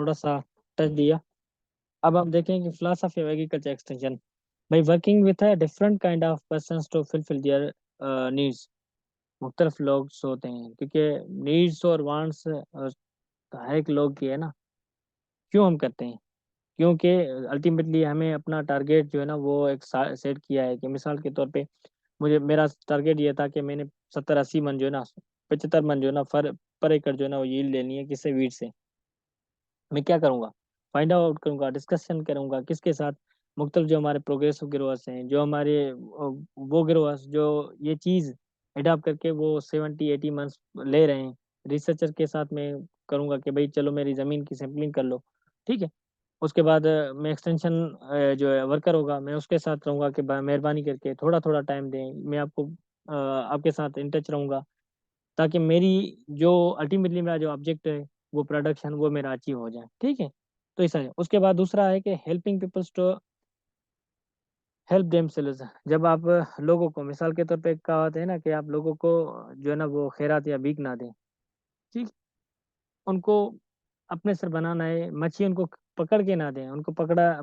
थोड़ा सा टच दिया। अब हम देखें कि फिलोसफी ऑफ एग्रीकल्चर एक्सटेंशन, भाई working with a different kind of persons to fulfil their needs. मुख्तलिफ लोग होते हैं, क्योंकि नीड्स और वांट्स हर एक लोग की है ना। क्यों हम करते हैं? क्योंकि अल्टीमेटली हमें अपना टारगेट जो है ना वो एक सेट किया है कि मिसाल के तौर पे मुझे मेरा टारगेट ये था कि मैंने 70-80 मन जो है ना, 75 मन जो है ना पर एकड़ जो है ना वो यील्ड लेनी है। किससे? वीट से। मैं क्या करूँगा? फाइंड आउट करूँगा, डिस्कशन करूँगा किसके साथ? मुख्तलिफ जो हमारे प्रोग्रेसिव ग्रोवर्स हैं, जो हमारे वो ग्रोवर्स जो ये चीज़ एडॉप्ट करके वो 70-80 मंथ्स ले रहे हैं। रिसर्चर के साथ मैं करूँगा कि भाई चलो मेरी ज़मीन की सैंपलिंग कर लो, ठीक है? उसके बाद मैं एक्सटेंशन जो है वर्कर होगा, मैं उसके साथ रहूँगा कि भाई मेहरबानी करके थोड़ा-थोड़ा टाइम दें। मैं आपको आपके साथ इन टच रहूँगा, ताकि मेरी जो अल्टीमेटली मेरा जो ऑब्जेक्ट है, वो प्रोडक्शन वो मेरा अचीव हो जाए, ठीक है? तो ऐसा है। उसके बाद दूसरा है कि helping peoples to help themselves. जब आप लोगों को मिसाल के तौर पे कहावत है ना कि आप लोगों को जो है ना वो खैरात या भीख ना दें, ठीक? उनको अपने सर बनाना है, मच्छी उनको पकड़ के ना दें, उनको पकड़ना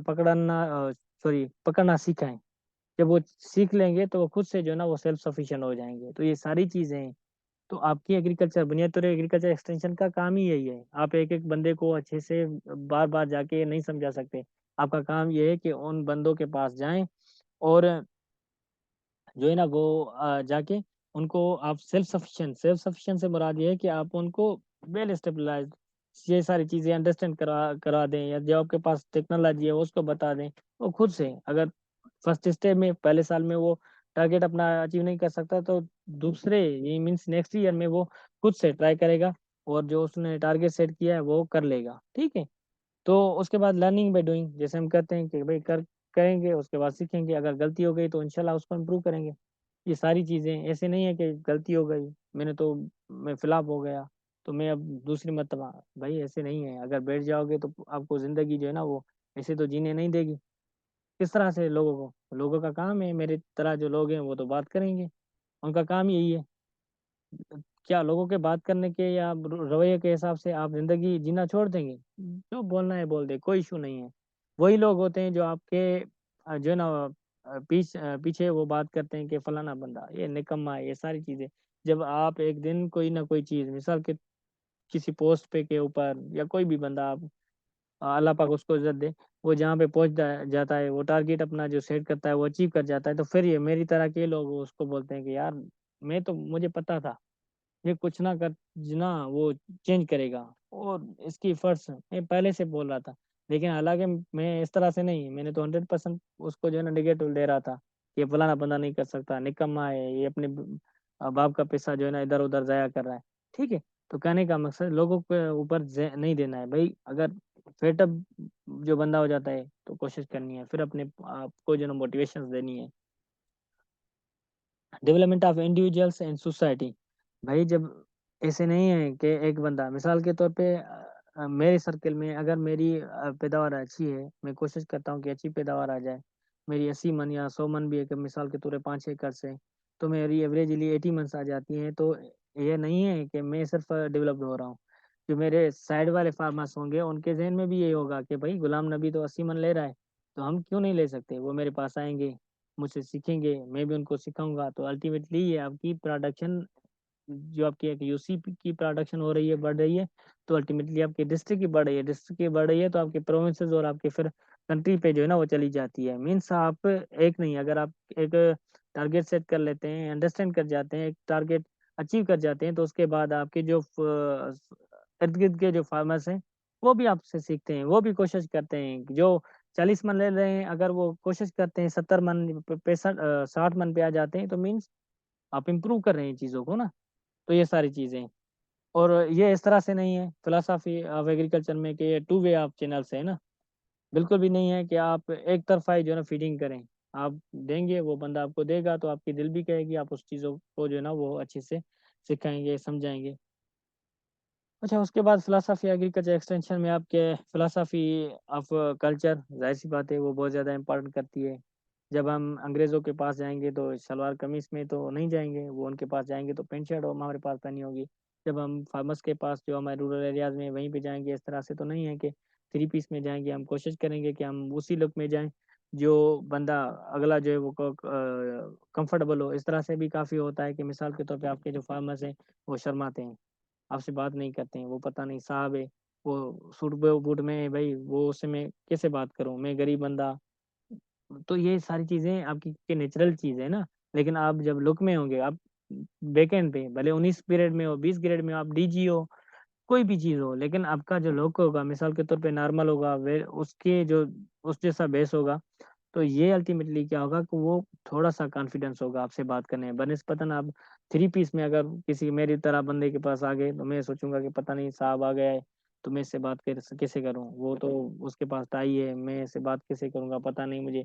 पकड़ना सिखाएँ। जब वो सीख लेंगे तो वो खुद से जो है ना वो सेल्फ सफिशिएंट हो जाएँगे। तो ये सारी चीज़ें हैं। तो आपकी एग्रीकल्चर बुनियादी तौर पे एग्रीकल्चर एक्सटेंशन का काम ही यही है। आप एक-एक बंदे को अच्छे से बार-बार जाके नहीं समझा सकते। आपका काम ये है कि उन बंदों के पास जाएँ और जो है ना वो जाके उनको आप सेल्फ सफिशिएंट से मुराद ये है कि आप उनको वेल स्टेबलाइज्ड ये सारी चीज़ें अंडरस्टैंड करा करा दें, या जो आपके पास टेक्नोलॉजी है उसको बता दें। वो खुद से अगर फर्स्ट स्टेप में पहले साल में वो टारगेट अपना अचीव नहीं कर सकता, तो दूसरे ये मीन्स नेक्स्ट ईयर में वो खुद से ट्राई करेगा और जो उसने टारगेट सेट किया है वो कर लेगा, ठीक है? तो उसके बाद लर्निंग बाय डूइंग, जैसे हम कहते हैं कि भाई करेंगे उसके बाद सीखेंगे। अगर गलती हो गई तो इंशाल्लाह उसको इम्प्रूव करेंगे। ये सारी चीज़ें ऐसे नहीं है कि गलती हो गई, मैं फ्लॉप हो गया, तो मैं अब दूसरी मर्तबा, भाई ऐसे नहीं है। अगर बैठ जाओगे तो आपको ज़िंदगी जो है ना वो ऐसे तो जीने नहीं देगी। किस तरह से लोगों का काम है, मेरी तरह जो लोग हैं वो तो बात करेंगे, उनका काम यही है। क्या लोगों के बात करने के या रवैये के हिसाब से आप ज़िंदगी जीना छोड़ देंगे? जो बोलना है बोल दे, कोई इश्यू नहीं है। वही लोग होते हैं जो आपके जो है ना पीछे वो बात करते हैं कि फलाना बंदा ये निकम्मा है, ये सारी चीज़ें। जब आप एक दिन कोई ना कोई चीज़ मिसाल के किसी पोस्ट पे के ऊपर या कोई भी बंदा आप अल्लाह पाक उसको इज़्ज़त दे, वो जहाँ पे पहुँच जाता है, वो टारगेट अपना जो सेट करता है, वो अचीव कर जाता है, तो फिर ये मेरी तरह के लोग उसको बोलते हैं कि यार मुझे पता था ये कुछ ना कर ना वो चेंज करेगा और इसकी एफर्ट्स मैं पहले से बोल रहा था। लेकिन हालाँकि मैं इस तरह से नहीं, मैंने तो 100% उसको जो है ना नेगेटिव दे रहा था कि फलाना बंदा नहीं कर सकता, निकम्मा है, ये अपने बाप का पैसा जो है ना इधर-उधर ज़ाया कर रहा है। ठीक है? तो कहने का मकसद लोगों के ऊपर नहीं देना है। भई अगर फेड अप जो बंदा हो जाता है तो कोशिश करनी है, फिर अपने आप को जो है ना मोटिवेशंस देनी है। Development of individuals and society, भाई जब ऐसे नहीं है कि एक बंदा मिसाल के तौर पे मेरे सर्कल में अगर मेरी पैदावार अच्छी है, मैं कोशिश करता हूँ कि अच्छी पैदावार आ जाए। मेरी 80 मन या 100 मन भी है कि मिसाल के तौर पे 5 एकड़ से, तो मेरी एवरेजली 80 मंथ्स आ जाती हैं। तो ये नहीं है कि मैं सिर्फ डेवलप्ड हो रहा हूँ। जो मेरे साइड वाले फार्मर्स होंगे उनके जहन में भी यही होगा कि भाई गुलाम नबी तो 80 मन ले रहा है, तो हम क्यों नहीं ले सकते? वो मेरे पास आएंगे, मुझसे सीखेंगे, मैं भी उनको सिखाऊँगा। तो अल्टीमेटली ये आपकी प्रोडक्शन जो आपकी एक यूसी की प्रोडक्शन हो रही है, बढ़ रही है, तो अल्टीमेटली आपकी डिस्ट्रिक्ट की बढ़ रही है, डिस्ट्रिक्ट की बढ़ रही है तो आपके प्रोविंसेस और आपके फिर कंट्री पे जो है ना वो चली जाती है। मीन्स आप एक नहीं, अगर आप एक टारगेट सेट कर लेते हैं, अंडरस्टैंड कर जाते हैं, एक टारगेट अचीव कर जाते हैं, तो उसके बाद आपके जो इर्द-गिर्द के जो फार्मर्स हैं, वो भी आपसे सीखते हैं, वो भी कोशिश करते हैं कि जो 40 मन ले रहे हैं, अगर वो कोशिश करते हैं 70 मन 60 मन पे आ जाते हैं, तो मीन्स आप इम्प्रूव कर रहे हैं चीज़ों को ना। तो ये सारी चीज़ें हैं। और ये इस तरह से नहीं है फिलॉसफी ऑफ एग्रीकल्चर में कि ये टू वे ऑफ चैनल्स है ना, बिल्कुल भी नहीं है कि आप एक तरफ़ा ही जो है ना फीडिंग करें। आप देंगे, वो बंदा आपको देगा तो आपकी दिल भी कहेगी, आप उस चीज़ों को जो है ना वो अच्छे से सिखाएँगे, समझाएँगे। अच्छा, उसके बाद फिलॉसफी एग्रीकल्चर एक्सटेंशन में आपके फिलॉसफी ऑफ कल्चर, ज़ाहिर-सी बात है वो बहुत ज़्यादा इम्पोर्टेंट करती है। जब हम अंग्रेज़ों के पास जाएँगे तो सलवार कमीज़ में तो नहीं जाएँगे, वो उनके पास जाएँगे तो पैंट शर्ट हमारे पास पहनी होगी। जब हम फार्मर्स के पास जो हमारे रूरल एरियाज़ में वहीं पे जाएँगे, इस तरह से तो नहीं है कि थ्री पीस में जाएँगे। हम कोशिश करेंगे कि हम उसी लुक में जाएँ, जो बंदा अगला जो है वो कंफर्टेबल हो। इस तरह से भी काफ़ी होता है कि मिसाल के तौर पे आपके जो फार्मर्स हैं, वो शर्माते हैं, आपसे बात नहीं करते हैं। वो पता नहीं साहब है, वो सूट ब बूट में है भई, वो उससे मैं कैसे बात करूँ? मैं गरीब बंदा। तो ये सारी चीज़ें आपकी की नेचुरल चीज़ है ना, लेकिन आप जब लुक में होंगे, आप बैकएंड पे भले 19 पीरियड में हो, 20 ग्रेड में हो, आप डीजी हो, कोई भी चीज़ हो, लेकिन आपका जो लुक होगा मिसाल के तौर पे नॉर्मल होगा, वे उसके जो उस जैसा बेस होगा, तो ये अल्टीमेटली क्या होगा कि वो थोड़ा-सा कॉन्फिडेंस होगा आपसे बात करने में। बनिस्बतन आप थ्री पीस में अगर किसी मेरी तरह बंदे के पास आ गए, तो मैं सोचूँगा कि पता नहीं साहब आ गया है, तो मैं इससे बात कैसे करूँ? वो तो उसके पास टाई है, मैं इससे बात कैसे करूँगा? पता नहीं मुझे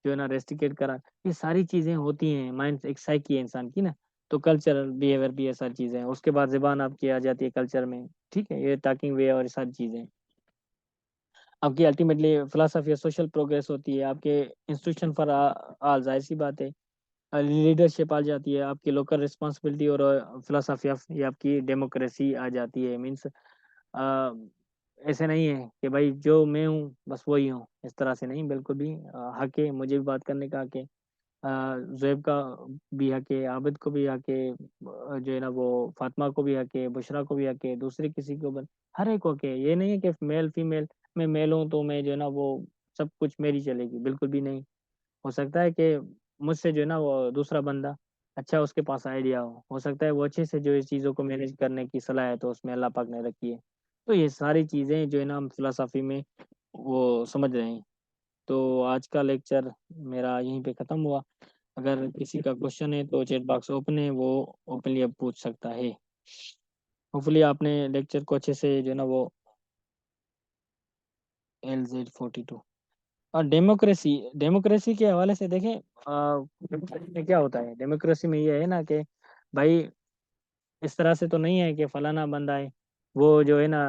जो है ना रेस्टिकेट करा। ये सारी चीज़ें होती हैं, माइंड एक साइकी है इंसान की ना, तो कल्चरल बिहेवियर भी ये सारी चीज़ें हैं। उसके बाद ज़ुबान आपकी आ जाती है कल्चर में, ठीक है? ये टॉकिंग वे और ये सारी चीज़ें। आपकी ultimately philosophy of social progress होती है, आपके इंस्टीट्यूशन फॉर ज़ाहिर-सी बात है। लीडरशिप आ जाती है, आपकी लोकल रिस्पॉन्सिबिलिटी और फिलॉसफी ऑफ ये आपकी डेमोक्रेसी आ जाती है। मीन्स ऐसे नहीं है कि भाई जो मैं हूँ, बस वही हूँ, इस तरह से नहीं बिल्कुल भी हक है, मुझे भी बात करने का हक है। ज़ुएब का भी हक है, आबिद को भी हक है, जो है ना वो फातिमा को भी हक है, बुशरा को भी हक है, दूसरे किसी को ब हर एक को हक है। ये नहीं है कि मेल फीमेल मैं मेल हूँ तो मैं जो है ना वो सब कुछ मेरी चलेगी, बिल्कुल भी नहीं। हो सकता है कि मुझसे जो है ना वो दूसरा बंदा अच्छा उसके पास आइडिया हो सकता है वो अच्छे से जो इस चीज़ों को मैनेज करने की सलाहियत हो उसमें अल्लाह पाक ने रखी है। तो ये सारी चीज़ें जो है ना हम फिलॉसफी में वो समझ रहे हैं। तो आज का लेक्चर मेरा यहीं पे ख़त्म हुआ। अगर किसी का क्वेश्चन है तो चैट बॉक्स ओपन है, वो ओपनली अब पूछ सकता है। होपफुली आपने लेक्चर को अच्छे से जो है ना वो LZ42 और डेमोक्रेसी के हवाले से देखें डेमोक्रेसी में क्या होता है? डेमोक्रेसी में ये है ना कि भाई इस तरह से तो नहीं है कि फलाना बंदा है, वो जो है ना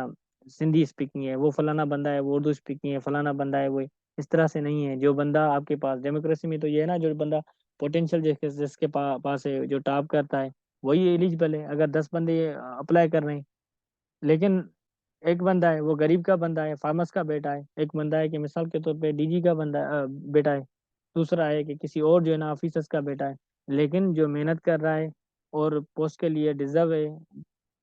सिंधी स्पीकिंग है, वो फलाना बंदा है, वो उर्दू स्पीकिंग है, फलाना बंदा है वो इस तरह से नहीं है। जो बंदा आपके पास डेमोक्रेसी में तो ये है ना जो बंदा पोटेंशियल जिसके पास है, जो टॉप करता है, वही एलिजिबल है। अगर 10 बंदे अप्लाई कर रहे हैं, लेकिन एक बंदा है, वो गरीब का बंदा है, फार्मर्स का बेटा है। एक बंदा है कि मिसाल के तौर पे डीजी का बेटा है। दूसरा है कि किसी और जो है ना ऑफिसर्स का बेटा है। लेकिन जो मेहनत कर रहा है और पोस्ट के लिए डिज़र्व है,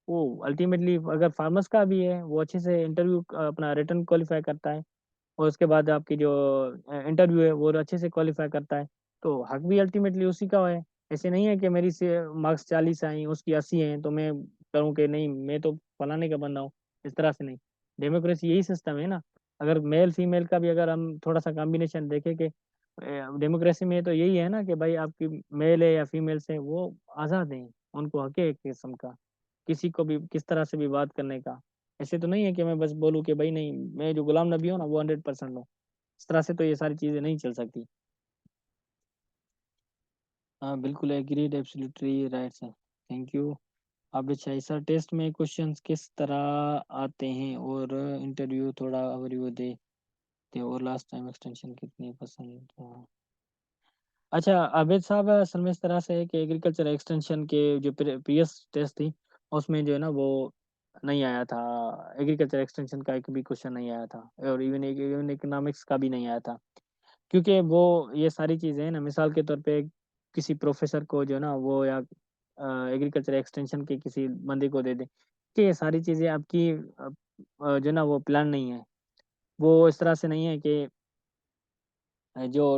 वो अल्टीमेटली अगर फार्मर्स का भी है, वो अच्छे से इंटरव्यू अपना रिटन क्वालीफाई करता है और उसके बाद आपकी जो इंटरव्यू है, वो अच्छे से क्वालीफाई करता है, तो हक भी अल्टीमेटली उसी का है। ऐसे नहीं है कि मेरी से मार्क्स 40 आई, उसकी 80 हैं, तो मैं करूँ कि नहीं, मैं तो फलाने का बंदा हूँ, इस तरह से नहीं। डेमोक्रेसी यही सिस्टम है ना, अगर मेल-फीमेल का भी अगर हम थोड़ा-सा कॉम्बिनेशन देखें कि डेमोक्रेसी में तो यही है ना कि भाई आपकी मेल है या फीमेल से वो आज़ाद हैं, उनको हक है एक किस्म का, किसी को भी किस तरह से भी बात करने का। ऐसे तो नहीं है कि मैं बस बोलूँ कि भाई नहीं, मैं जो गुलाम नबी हूँ ना वो 100% हूँ। इस तरह से तो ये सारी चीज़ें नहीं चल सकती। हाँ, बिल्कुल agreed absolutely right sir. Thank you. अब अच्छा सर टेस्ट में क्वेश्चंस किस तरह आते हैं और इंटरव्यू थोड़ा ओवरव्यू देते और लास्ट टाइम एक्सटेंशन कितनी पसंद था? अच्छा आबिद साहब असल में इस तरह से है कि एग्रीकल्चर एक्सटेंशन के जो प्रीवियस टेस्ट थी उसमें जो है ना वो नहीं आया था। एग्रीकल्चर एक्सटेंशन का एक भी क्वेश्चन नहीं आया था और इवन इकोनॉमिक्स का भी नहीं आया था। क्योंकि वो ये सारी चीज़ें हैं ना मिसाल के तौर पे किसी प्रोफ़ेसर को जो है ना वो या एग्रीकल्चर एक्सटेंशन के किसी बंदे को दे दें, कि ये सारी चीज़ें आपकी जो है ना वो प्लान नहीं है। वो इस तरह से नहीं है कि जो